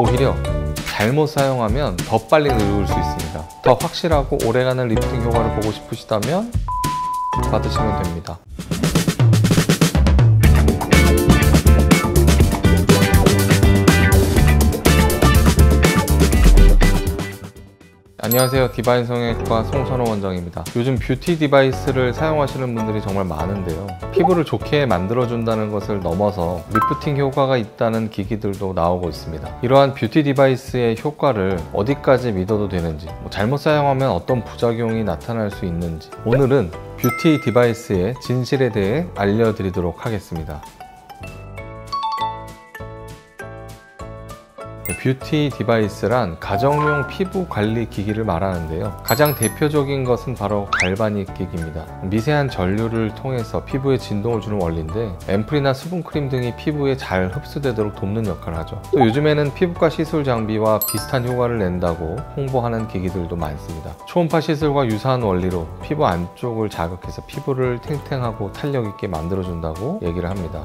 오히려 잘못 사용하면 더 빨리 늙을 수 있습니다. 더 확실하고 오래가는 리프팅 효과를 보고 싶으시다면 받으시면 됩니다. 안녕하세요. 디바인 성형외과 송선호 원장입니다. 요즘 뷰티 디바이스를 사용하시는 분들이 정말 많은데요. 피부를 좋게 만들어준다는 것을 넘어서 리프팅 효과가 있다는 기기들도 나오고 있습니다. 이러한 뷰티 디바이스의 효과를 어디까지 믿어도 되는지, 잘못 사용하면 어떤 부작용이 나타날 수 있는지, 오늘은 뷰티 디바이스의 진실에 대해 알려드리도록 하겠습니다. 뷰티 디바이스란 가정용 피부 관리 기기를 말하는데요. 가장 대표적인 것은 바로 갈바닉 기기입니다. 미세한 전류를 통해서 피부에 진동을 주는 원리인데 앰플이나 수분크림 등이 피부에 잘 흡수되도록 돕는 역할을 하죠. 또 요즘에는 피부과 시술 장비와 비슷한 효과를 낸다고 홍보하는 기기들도 많습니다. 초음파 시술과 유사한 원리로 피부 안쪽을 자극해서 피부를 탱탱하고 탄력 있게 만들어준다고 얘기를 합니다.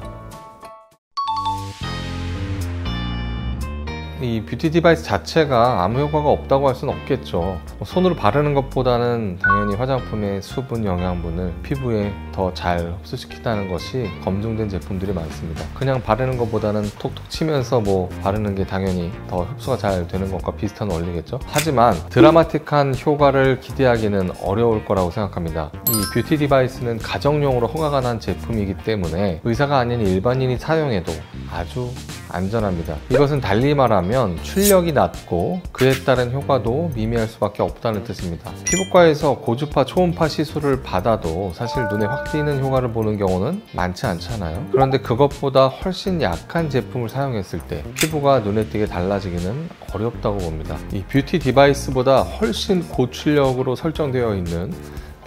이 뷰티 디바이스 자체가 아무 효과가 없다고 할 수는 없겠죠. 손으로 바르는 것보다는 당연히 화장품의 수분 영양분을 피부에 더 잘 흡수시킨다는 것이 검증된 제품들이 많습니다. 그냥 바르는 것보다는 톡톡 치면서 바르는 게 당연히 더 흡수가 잘 되는 것과 비슷한 원리겠죠. 하지만 드라마틱한 효과를 기대하기는 어려울 거라고 생각합니다. 이 뷰티 디바이스는 가정용으로 허가가 난 제품이기 때문에 의사가 아닌 일반인이 사용해도 아주 안전합니다. 이것은 달리 말하면 출력이 낮고 그에 따른 효과도 미미할 수밖에 없다는 뜻입니다. 피부과에서 고주파 초음파 시술을 받아도 사실 눈에 확 띄는 효과를 보는 경우는 많지 않잖아요. 그런데 그것보다 훨씬 약한 제품을 사용했을 때 피부가 눈에 띄게 달라지기는 어렵다고 봅니다. 이 뷰티 디바이스보다 훨씬 고출력으로 설정되어 있는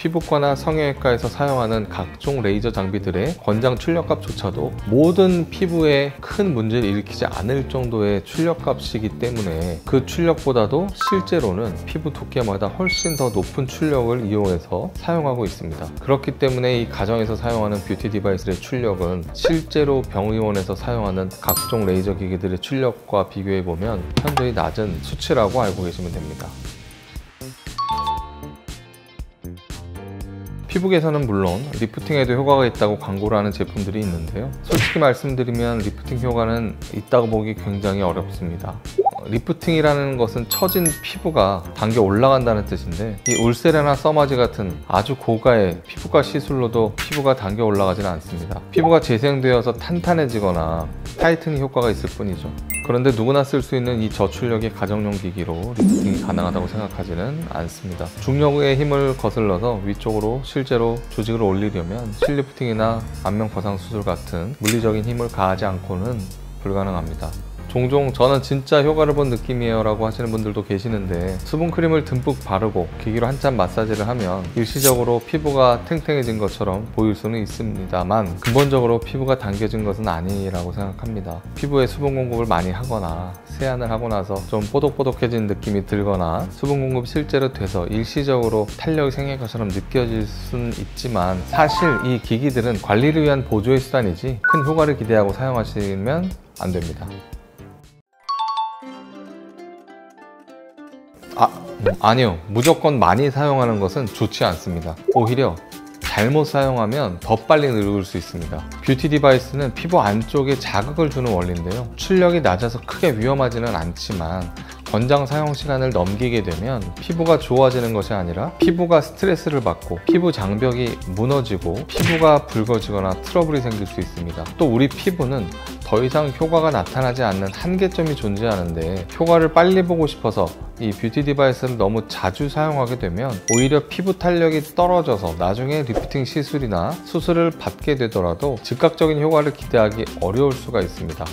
피부과나 성형외과에서 사용하는 각종 레이저 장비들의 권장 출력값조차도 모든 피부에 큰 문제를 일으키지 않을 정도의 출력값이기 때문에 그 출력보다도 실제로는 피부 두께마다 훨씬 더 높은 출력을 이용해서 사용하고 있습니다. 그렇기 때문에 이 가정에서 사용하는 뷰티 디바이스의 출력은 실제로 병의원에서 사용하는 각종 레이저 기기들의 출력과 비교해보면 현저히 낮은 수치라고 알고 계시면 됩니다. 피부에서는 물론 리프팅에도 효과가 있다고 광고를 하는 제품들이 있는데요. 솔직히 말씀드리면 리프팅 효과는 있다고 보기 굉장히 어렵습니다. 리프팅이라는 것은 처진 피부가 당겨 올라간다는 뜻인데 이 울세레나 써마지 같은 아주 고가의 피부과 시술로도 피부가 당겨 올라가지는 않습니다. 피부가 재생되어서 탄탄해지거나 타이트닝 효과가 있을 뿐이죠. 그런데 누구나 쓸 수 있는 이 저출력의 가정용 기기로 리프팅이 가능하다고 생각하지는 않습니다. 중력의 힘을 거슬러서 위쪽으로 실제로 조직을 올리려면 실리프팅이나 안면 거상 수술 같은 물리적인 힘을 가하지 않고는 불가능합니다. 종종 저는 진짜 효과를 본 느낌이에요 라고 하시는 분들도 계시는데 수분크림을 듬뿍 바르고 기기로 한참 마사지를 하면 일시적으로 피부가 탱탱해진 것처럼 보일 수는 있습니다만 근본적으로 피부가 당겨진 것은 아니라고 생각합니다. 피부에 수분 공급을 많이 하거나 세안을 하고 나서 좀 뽀독뽀독해진 느낌이 들거나 수분 공급이 실제로 돼서 일시적으로 탄력이 생긴 것처럼 느껴질 수는 있지만 사실 이 기기들은 관리를 위한 보조의 수단이지 큰 효과를 기대하고 사용하시면 안 됩니다. 아니요. 무조건 많이 사용하는 것은 좋지 않습니다. 오히려 잘못 사용하면 더 빨리 늙을 수 있습니다. 뷰티 디바이스는 피부 안쪽에 자극을 주는 원리인데요. 출력이 낮아서 크게 위험하지는 않지만 권장 사용 시간을 넘기게 되면 피부가 좋아지는 것이 아니라 피부가 스트레스를 받고 피부 장벽이 무너지고 피부가 붉어지거나 트러블이 생길 수 있습니다. 또 우리 피부는 더 이상 효과가 나타나지 않는 한계점이 존재하는데 효과를 빨리 보고 싶어서 이 뷰티 디바이스를 너무 자주 사용하게 되면 오히려 피부 탄력이 떨어져서 나중에 리프팅 시술이나 수술을 받게 되더라도 즉각적인 효과를 기대하기 어려울 수가 있습니다.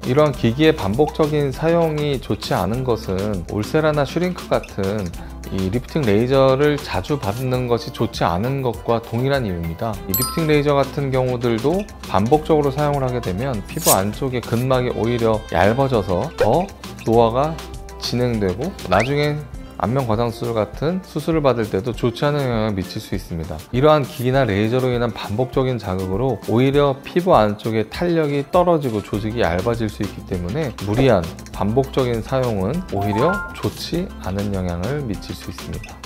이러한 기기의 반복적인 사용이 좋지 않은 것은 울세라나 슈링크 같은 이 리프팅 레이저를 자주 받는 것이 좋지 않은 것과 동일한 이유입니다. 이 리프팅 레이저 같은 경우들도 반복적으로 사용을 하게 되면 피부 안쪽의 근막이 오히려 얇아져서 더 노화가 진행되고 나중에 안면 거상 수술 같은 수술을 받을 때도 좋지 않은 영향을 미칠 수 있습니다. 이러한 기기나 레이저로 인한 반복적인 자극으로 오히려 피부 안쪽에 탄력이 떨어지고 조직이 얇아질 수 있기 때문에 무리한 반복적인 사용은 오히려 좋지 않은 영향을 미칠 수 있습니다.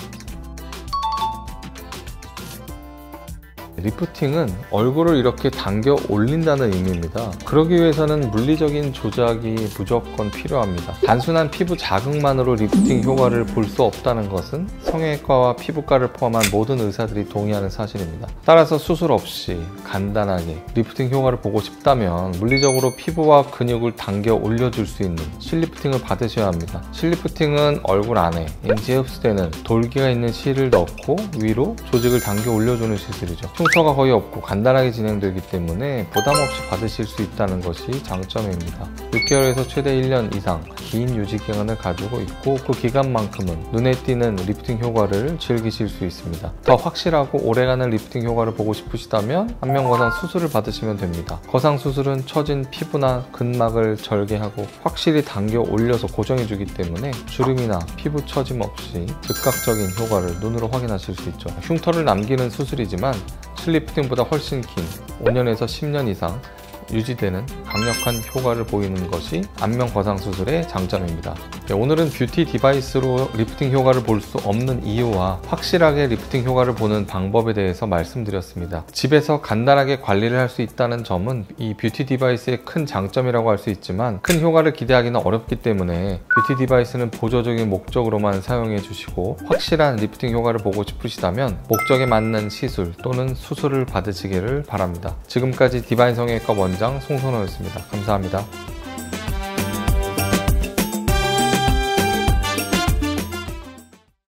리프팅은 얼굴을 이렇게 당겨 올린다는 의미입니다. 그러기 위해서는 물리적인 조작이 무조건 필요합니다. 단순한 피부 자극만으로 리프팅 효과를 볼 수 없다는 것은 성형외과와 피부과를 포함한 모든 의사들이 동의하는 사실입니다. 따라서 수술 없이 간단하게 리프팅 효과를 보고 싶다면 물리적으로 피부와 근육을 당겨 올려줄 수 있는 실리프팅을 받으셔야 합니다. 실리프팅은 얼굴 안에 인지에 흡수되는 돌기가 있는 실을 넣고 위로 조직을 당겨 올려주는 시술이죠. 흉터가 거의 없고 간단하게 진행되기 때문에 부담 없이 받으실 수 있다는 것이 장점입니다. 6개월에서 최대 1년 이상 긴 유지 기간을 가지고 있고 그 기간만큼은 눈에 띄는 리프팅 효과를 즐기실 수 있습니다. 더 확실하고 오래가는 리프팅 효과를 보고 싶으시다면 안면 거상 수술을 받으시면 됩니다. 거상 수술은 처진 피부나 근막을 절개하고 확실히 당겨 올려서 고정해주기 때문에 주름이나 피부 처짐 없이 즉각적인 효과를 눈으로 확인하실 수 있죠. 흉터를 남기는 수술이지만 실리프팅보다 훨씬 긴 5년에서 10년 이상 유지되는 강력한 효과를 보이는 것이 안면 거상 수술의 장점입니다. 오늘은 뷰티 디바이스로 리프팅 효과를 볼 수 없는 이유와 확실하게 리프팅 효과를 보는 방법에 대해서 말씀드렸습니다. 집에서 간단하게 관리를 할 수 있다는 점은 이 뷰티 디바이스의 큰 장점이라고 할 수 있지만 큰 효과를 기대하기는 어렵기 때문에 뷰티 디바이스는 보조적인 목적으로만 사용해 주시고 확실한 리프팅 효과를 보고 싶으시다면 목적에 맞는 시술 또는 수술을 받으시기를 바랍니다. 지금까지 디바인 성형외과 원장 송선호였습니다. 감사합니다.